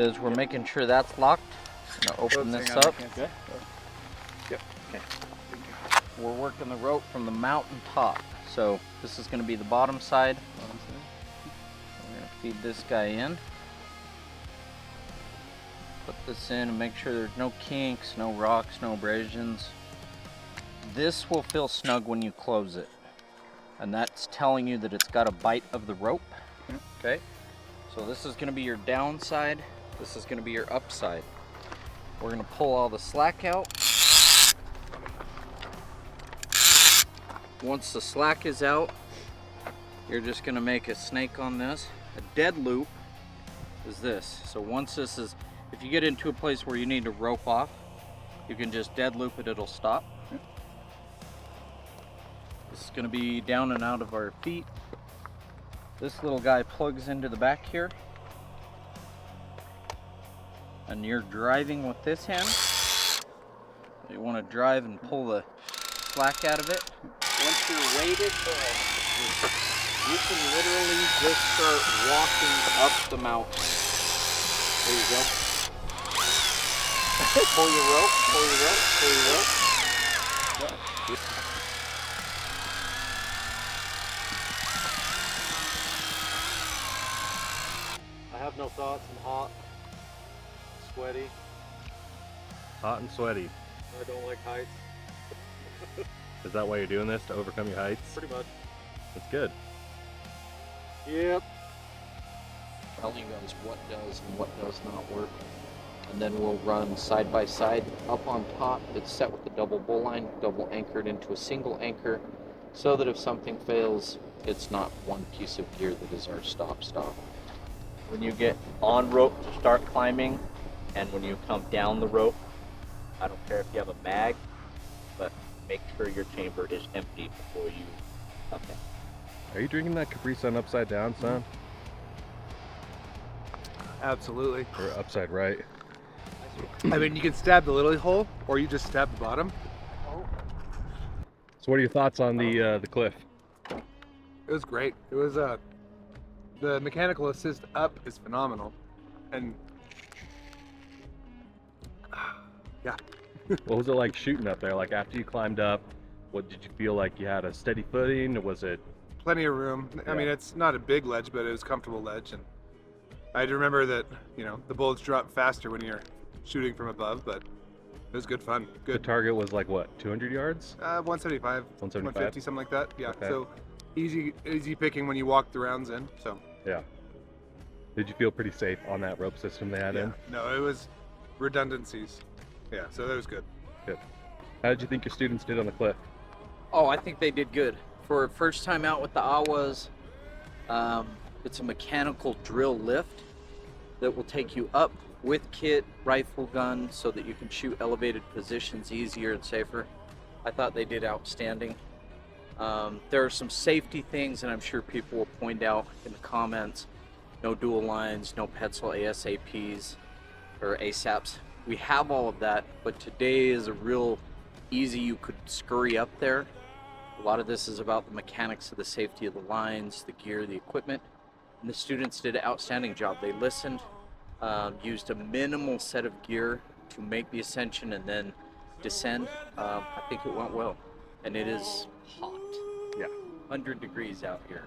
is we're making sure that's locked. I'm gonna open this up. Okay. Yep. Okay. We're working the rope from the mountain top. So this is gonna be the bottom side. We're gonna feed this guy in. Put this in and make sure there's no kinks, no rocks, no abrasions. This will feel snug when you close it. And that's telling you that it's got a bite of the rope. Okay, so this is going to be your downside. This is going to be your upside. We're going to pull all the slack out. Once the slack is out, you're just going to make a snake on this. A dead loop is this. So once this is, if you get into a place where you need to rope off, you can just dead loop it, it'll stop. This is going to be down and out of our feet. This little guy plugs into the back here. And you're driving with this hand. You want to drive and pull the slack out of it. Once you're weighted, you can literally just start walking up the mountain. There you go. Pull your rope, pull your rope, pull your rope. I have no thoughts. I'm hot, sweaty. Hot and sweaty. I don't like heights. Is that why you're doing this, to overcome your heights? Pretty much. That's good. Yep. Tell you guys what does and what does not work. And then we'll run side by side. Up on top, it's set with the double bowline, double anchored into a single anchor, so that if something fails, it's not one piece of gear that is our stop. When you get on rope to start climbing, and when you come down the rope, I don't care if you have a bag, but make sure your chamber is empty before you come down. Are you drinking that Capri Sun upside down, son? Absolutely. Or upside right? I mean, you can stab the little hole, or you just stab the bottom. So what are your thoughts on the cliff? It was great. It was the mechanical assist up is phenomenal, and yeah. What was it like shooting up there? Like after you climbed up, what did you feel like you had a steady footing, or was it? Plenty of room. I mean, it's not a big ledge, but it was a comfortable ledge, and I remember that the bullets drop faster when you're shooting from above, but it was good fun. The Good. target was like what, 200 yards? 175, 150, something like that. Yeah. Okay. So easy picking when you walk the rounds in. So Yeah. Did you feel pretty safe on that rope system they had yeah. in? No, it was redundancies. Yeah. So that was good. Good. How did you think your students did on the cliff? Oh, I think they did good. For first time out with the Awahs, it's a mechanical drill lift that will take you up with kit, rifle gun, so that you can shoot elevated positions easier and safer. I thought they did outstanding. There are some safety things, and I'm sure people will point out in the comments. No dual lines, no Petzl ASAPs or ASAPs. We have all of that, but today is a real easy, you could scurry up there. A lot of this is about the mechanics of the safety of the lines, the gear, the equipment. And the students did an outstanding job. They listened, used a minimal set of gear to make the ascension and then descend. I think it went well. And it is hot. Yeah. 100 degrees out here.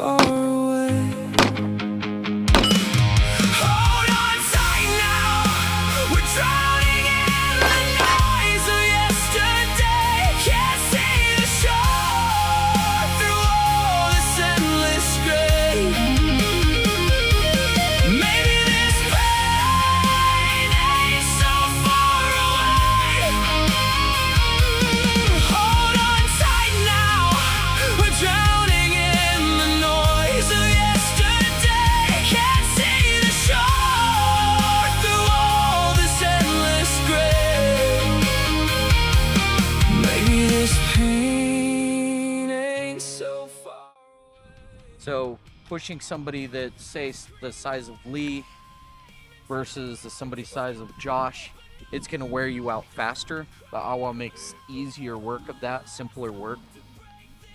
far away. Hold on tight now, we're drowning in the noise of yesterday. Can't see the shore through all this endless gray. Maybe this pain ain't so far away. Hold on tight now, we're drowning in the noise of yesterday. Can't see the shore through all this endless gray. Maybe this pain ain't so far. So pushing somebody that's say the size of Lee versus somebody size of Josh, it's going to wear you out faster. The Awah makes easier work of that, simpler work.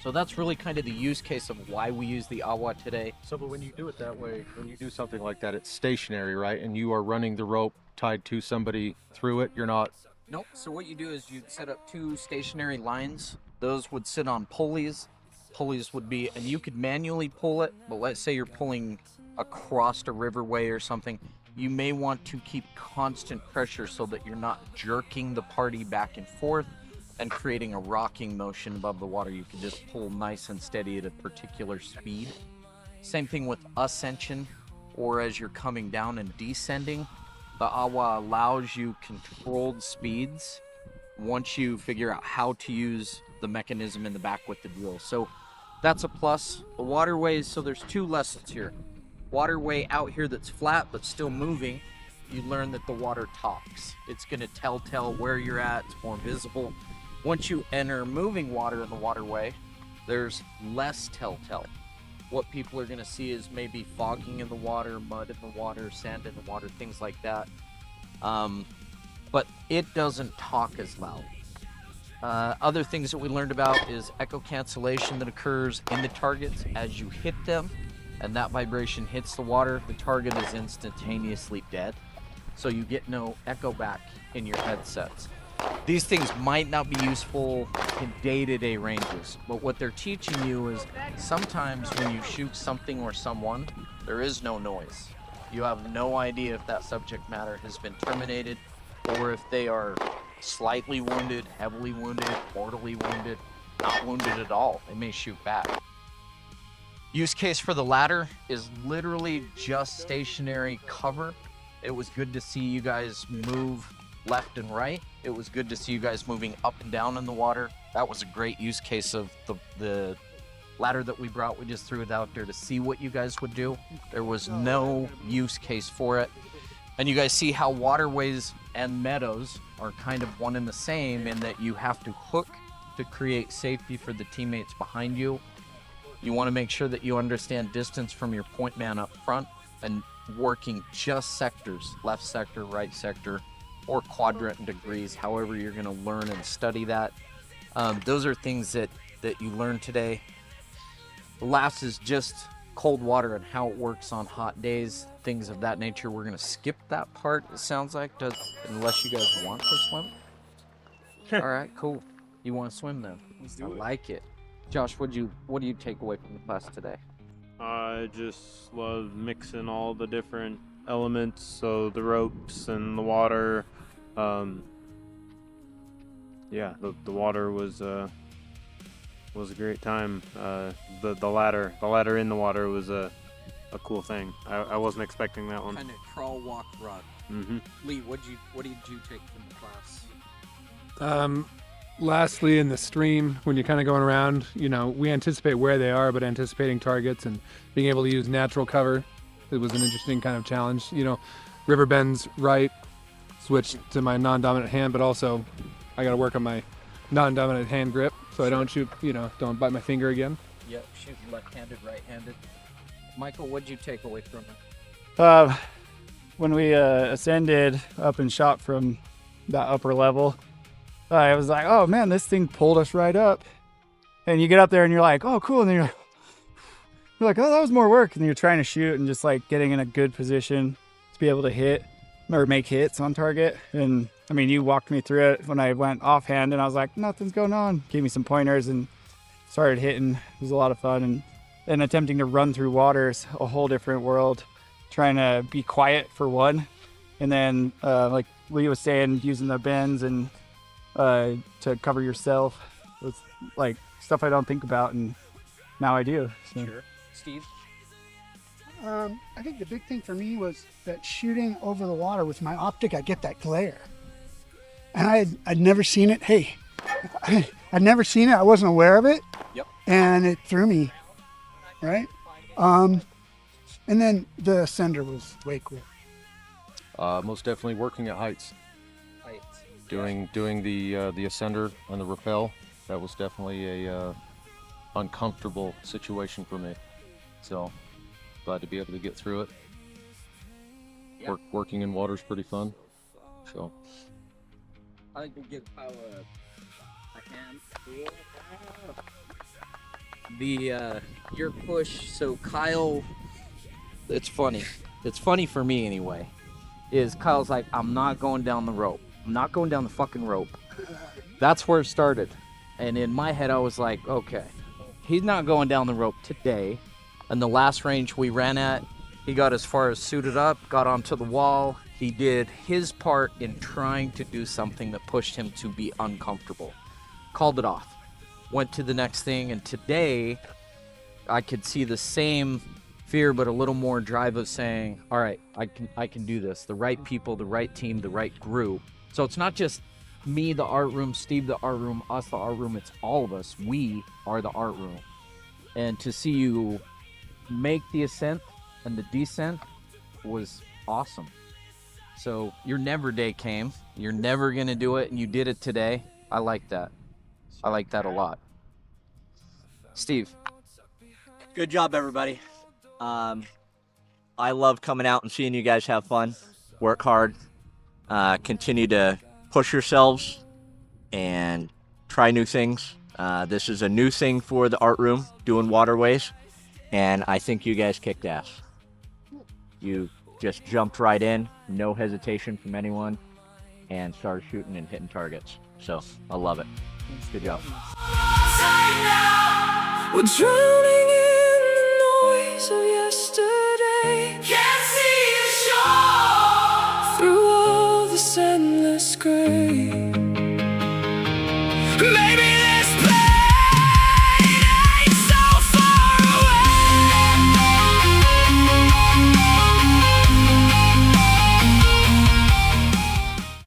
So that's really kind of the use case of why we use the Awah today. So, but when you do it that way, when you do something like that, it's stationary, right? And you are running the rope tied to somebody through it. You're not. Nope. So what you do is you set up 2 stationary lines. Those would sit on pulleys. Pulleys would be, and you could manually pull it, but let's say you're pulling across a riverway or something. You may want to keep constant pressure so that you're not jerking the party back and forth and creating a rocking motion above the water. You can just pull nice and steady at a particular speed. Same thing with ascension, or as you're coming down and descending. The Awah allows you controlled speeds once you figure out how to use the mechanism in the back with the drill. So that's a plus. The waterways, so there's 2 lessons here. Waterway out here that's flat but still moving, you learn that the water talks. It's going to tell where you're at. It's more visible. Once you enter moving water in the waterway, there's less telltale. What people are going to see is maybe fogging in the water, mud in the water, sand in the water, things like that. But it doesn't talk as loud. Other things that we learned about is echo cancellation that occurs in the targets as you hit them, and that vibration hits the water. The target is instantaneously dead, so you get no echo back in your headsets. These things might not be useful in day-to-day ranges, but what they're teaching you is sometimes when you shoot something or someone, there is no noise. You have no idea if that subject matter has been terminated or if they are slightly wounded, heavily wounded, mortally wounded, not wounded at all. They may shoot back. Use case for the ladder is literally just stationary cover. It was good to see you guys move left and right. It was good to see you guys moving up and down in the water. That was a great use case of the ladder that we brought. We just threw it out there to see what you guys would do. There was no use case for it. And you guys see how waterways and meadows are kind of one and the same in that you have to hook to create safety for the teammates behind you. You want to make sure that you understand distance from your point man up front and working just sectors, left sector, right sector, or quadrant and degrees, however you're going to learn and study that. Those are things that you learn today. The last is just cold water and how it works on hot days, things of that nature. We're going to skip that part, it sounds like, unless you guys want to swim. All right, cool. You want to swim then? Let's do it. I like it. Josh, what do you take away from the class today? I just love mixing all the different elements, so the ropes and the water. Yeah, the water was a great time. The ladder in the water was a cool thing. I wasn't expecting that one. Kind of crawl, walk, run. Mm-hmm. Lee, what did you take from the class? Lastly, in the stream, when you're kind of going around, we anticipate where they are, but anticipating targets and being able to use natural cover, it was an interesting kind of challenge. River bends right, switch to my non-dominant hand, but also I got to work on my non-dominant hand grip so I don't shoot, don't bite my finger again. Yep, shoot left-handed, right-handed. Michael, what'd you take away from it? When we ascended up and shot from that upper level, I was like, oh man, this thing pulled us right up. And you get up there and you're like, oh cool, and then you're like, oh, that was more work. And then you're trying to shoot and just like getting in a good position to be able to hit or make hits on target. And I mean, you walked me through it when I went offhand and I was like, nothing's going on. Gave me some pointers and started hitting. It was a lot of fun. And and attempting to run through water's a whole different world. Trying to be quiet for one, and then like Lee was saying, using the bends and to cover yourself was like stuff I don't think about, and now I do. So. Sure. Steve? I think the big thing for me was that shooting over the water with my optic, I get that glare. And I'd never seen it. Hey, I'd never seen it. I wasn't aware of it. Yep. And it threw me, right? And then the ascender was way cool. Most definitely working at heights. Doing the ascender and the rappel. That was definitely a uncomfortable situation for me. So glad to be able to get through it. Yeah. Working in water is pretty fun. So I think we'll give Kyle a hand. The your push. So Kyle, it's funny. It's funny for me anyway. Is Kyle's like, I'm not going down the rope. I'm not going down the fucking rope. That's where it started. And in my head, I was like, okay, he's not going down the rope today. And the last range we ran at, he got as far as suited up, got onto the wall. He did his part in trying to do something that pushed him to be uncomfortable. Called it off. Went to the next thing, and today I could see the same fear, but a little more drive of saying, all right, I can do this. The right people, the right team, the right group. So it's not just me, the art room, Steve, the art room, us, the art room. It's all of us. We are the art room. And to see you make the ascent and the descent was awesome. So your never day came. You're never going to do it, and you did it today. I like that. I like that a lot. Steve. Good job, everybody. I love coming out and seeing you guys have fun, work hard, continue to push yourselves and try new things. This is a new thing for the art room, doing waterways, and I think you guys kicked ass. You just jumped right in, no hesitation from anyone, and started shooting and hitting targets. So I love it. Good job. We're drowning in the noise of yesterday.